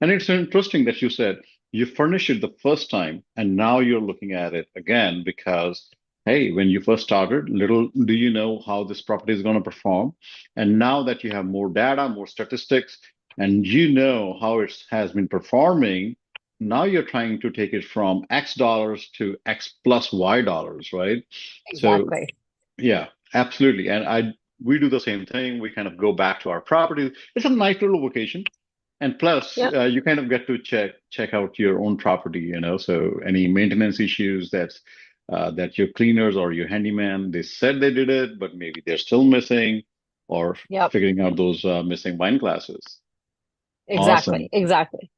And it's interesting that you said you furnished it the first time and now you're looking at it again because, hey, when you first started, little do you know how this property is going to perform. And now that you have more data, more statistics, and you know how it has been performing, now you're trying to take it from X dollars to X plus Y dollars, right? So Exactly. yeah, absolutely. And we do the same thing. We kind of go back to our property. It's a nice little vacation. And plus, Yep. you kind of get to check out your own property, so any maintenance issues that your cleaners or your handyman, they said they did it, but maybe they're still missing, or Yep. figuring out those missing wine glasses. Exactly. Awesome. Exactly.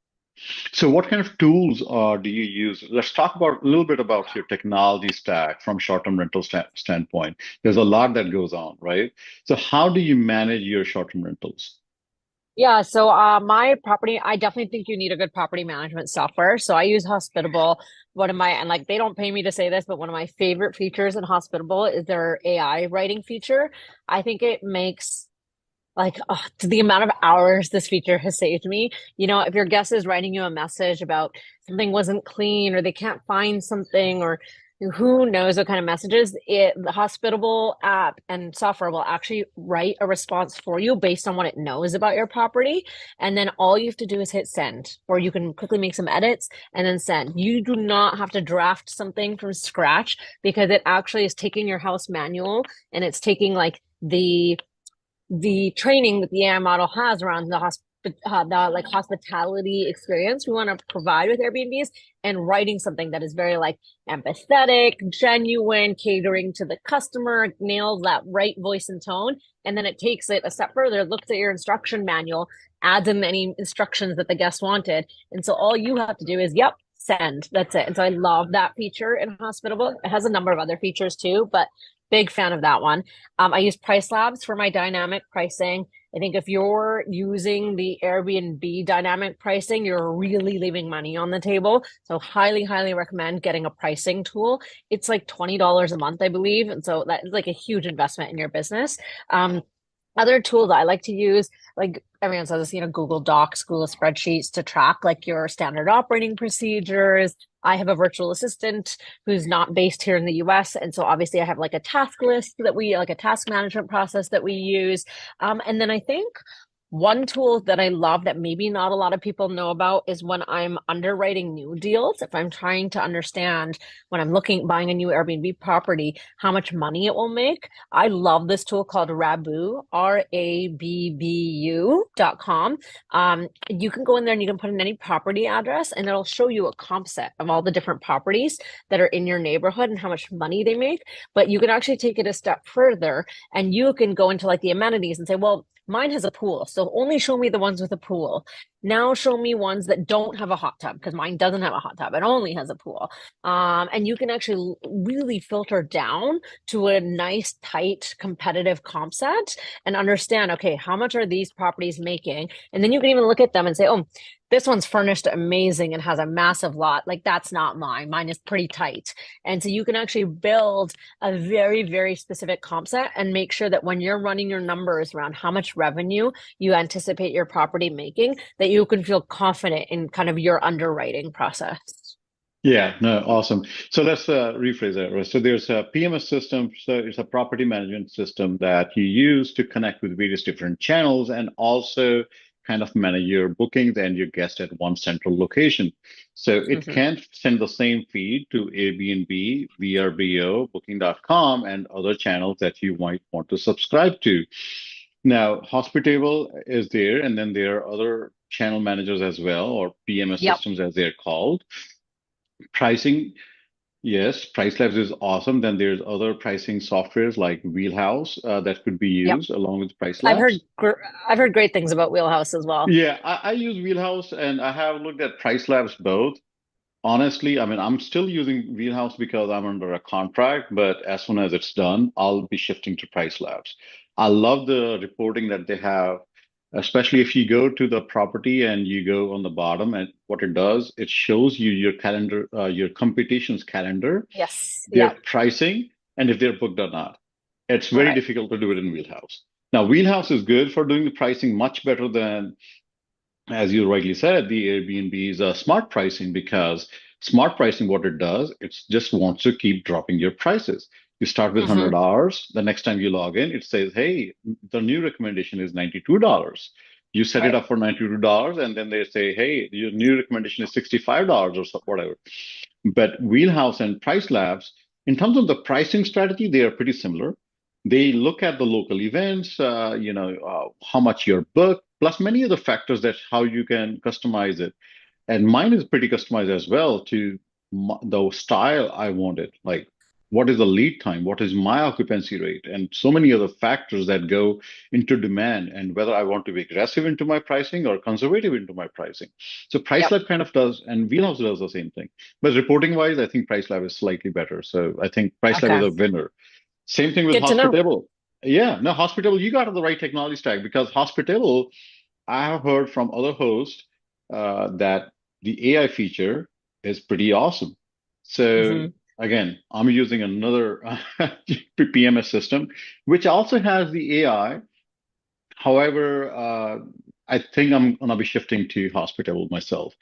So what kind of tools do you use? Let's talk about a little bit about your technology stack from short-term rental standpoint. There's a lot that goes on, right? So how do you manage your short-term rentals? Yeah, so my property, I definitely think you need a good property management software. So I use Hospitable. One of my, and like they don't pay me to say this, but one of my favorite features in Hospitable is their AI writing feature. I think it makes like the amount of hours this feature has saved me. If your guest is writing you a message about something wasn't clean or they can't find something or who knows what kind of messages, the Hospitable app and software will actually write a response for you based on what it knows about your property. And then all you have to do is hit send, or you can quickly make some edits and then send. You do not have to draft something from scratch because it actually is taking your house manual and it's taking like the training that the AI model has around the like hospitality experience we want to provide with Airbnbs and writing something that is very like empathetic, genuine, catering to the customer, nails that right voice and tone. And then it takes it a step further, looks at your instruction manual, adds in any instructions that the guest wanted. And so all you have to do is, yep, send. That's it. And so I love that feature in Hospitable. It has a number of other features too, but big fan of that one. I use Price Labs for my dynamic pricing. I think if you're using the Airbnb dynamic pricing, you're really leaving money on the table. So highly, highly recommend getting a pricing tool. It's like $20 a month, I believe. And so that is like a huge investment in your business. Other tools I like to use, like everyone says, Google Docs, Google spreadsheets to track like your standard operating procedures. I have a virtual assistant who's not based here in the US. And so obviously I have like a task list like a task management process that we use. And then I think one tool that I love that maybe not a lot of people know about is when I'm underwriting new deals. If I'm trying to understand when I'm buying a new Airbnb property, how much money it will make. I love this tool called Rabbu, RABBU.com. You can go in there and you can put in any property address and it'll show you a comp set of all the different properties that are in your neighborhood and how much money they make. But you can actually take it a step further and you can go into like the amenities and say, well, mine has a pool, so only show me the ones with a pool. Now show me ones that don't have a hot tub because mine doesn't have a hot tub. It only has a pool. And you can actually really filter down to a nice, tight, competitive comp set and understand, okay, how much are these properties making? And then you can even look at them and say, oh, this one's furnished amazing and has a massive lot. Like that's not mine. Mine is pretty tight. And so you can actually build a very, very specific comp set and make sure that when you're running your numbers around how much revenue you anticipate your property making, that you can feel confident in kind of your underwriting process. Yeah, no, awesome. So let's rephrase that. Right? So there's a PMS system. So it's a property management system that you use to connect with various different channels and also kind of manage your bookings and your guests at one central location. So it Mhm. can send the same feed to Airbnb, VRBO, Booking.com, and other channels that you might want to subscribe to. Now, Hospitable is there, and then there are other channel managers as well, or PMS Yep. systems as they're called. Pricing, yes, Price Labs is awesome. Then there's other pricing softwares like Wheelhouse that could be Yep. used along with Price I've heard Labs. I've heard great things about Wheelhouse as well. Yeah, I use Wheelhouse and I have looked at Price Labs both. Honestly, I mean, I'm still using Wheelhouse because I'm under a contract, but as soon as it's done, I'll be shifting to Price Labs. I love the reporting that they have, especially if you go to the property and you go on the bottom, and what it does, it shows you your calendar, your competition's calendar, Yes. their Yep. pricing, and if they're booked or not. It's very Right. difficult to do it in Wheelhouse. Now, Wheelhouse is good for doing the pricing much better than as you rightly said, the Airbnb is smart pricing because smart pricing, what it does, it just wants to keep dropping your prices. You start with Hmm. $100. The next time you log in, it says, hey, the new recommendation is $92. You set it Right. up for $92, and then they say, hey, your new recommendation is $65 or whatever. But Wheelhouse and Price Labs, in terms of the pricing strategy, they are pretty similar. They look at the local events, how much you're booked, plus many other factors that how you can customize it. And mine is pretty customized as well to the style I wanted. Like, what is the lead time? What is my occupancy rate? And so many other factors that go into demand and whether I want to be aggressive into my pricing or conservative into my pricing. So Yep. PriceLab kind of does, and Wheelhouse does the same thing. But reporting wise, I think PriceLab is slightly better. So I think PriceLab is Okay. a winner. Same thing with Good to know. Hospitable. Yeah, no, Hospitable, you got the right technology stack because Hospitable, I have heard from other hosts that the AI feature is pretty awesome. So Hmm. again, I'm using another PMS system, which also has the AI. However, I think I'm gonna be shifting to Hospitable myself.